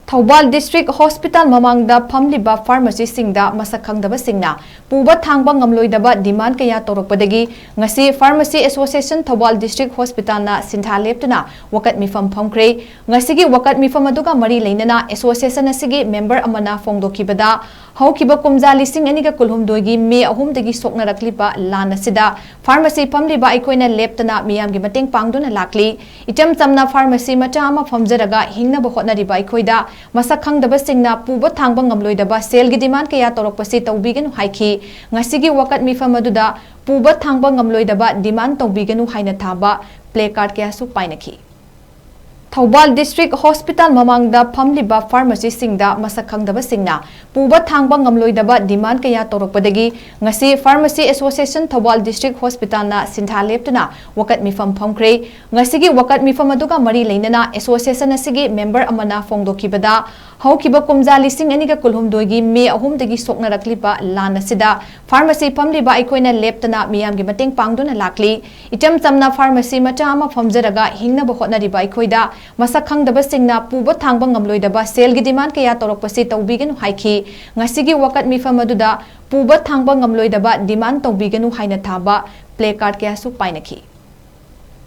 THOUBAL District Hospital Mamangda Famliba Pharmacy Singda Masak Khangdaba Singna Puba Thangba Ngamloidaba demand kaya Tourakpadagi ngasi Pharmacy Association THOUBAL District Hospital na SINTHA LEPTUNA Wakat Meefam Famkhre ngasigi Wakat Meefam aduga mari leinana association asigi member amana fongdokibada haukiba kumja lising aniga kulhumdoigi me ahumdagi soknarakliba lana sida pharmacy famliba aikoina leptuna miyamgi mateng pangduna lakli itam tamna pharmacy macha ama famjaraga hingna bahotnariba aikoida Masak Khangdaba Singna Puba Thangba Ngamloidaba sale gi demand kaya torokpasi tawbiganu haiki ngasigi Wakat Meefam aduda Puba Thangba Ngamloidaba demand tawbiganu haina thaba placard kaya su painaki THOUBAL District Hospital Mamangda Famliba Pharmacy Singda Masak Khangdaba Singna Puba Thangba Ngamloidaba demand kaya Tourakpadagi ngasi Pharmacy Association THOUBAL District Hospital na SINTHA LEPTUNA Wakat Meefam Famkhre ngasigi Wakat Meefam aduga mari leinana association asigi member amana fongdokibada haukiba kumja lising aniga kulhumdoigi me ahumdagi soknarakliba lana sida pharmacy famliba aikoina leptuna miyamgi mateng pangduna lakli itam tamna pharmacy macha ama famjaraga hingna bahotnariba aikoida Masak Khangdaba Singna Puba Thangba Ngamloidaba sale gi demand kaya torokpasi tawbiganu haiki ngasigi Wakat Meefam aduda Puba Thangba Ngamloidaba demand tawbiganu haina thaba placard kaya su painaki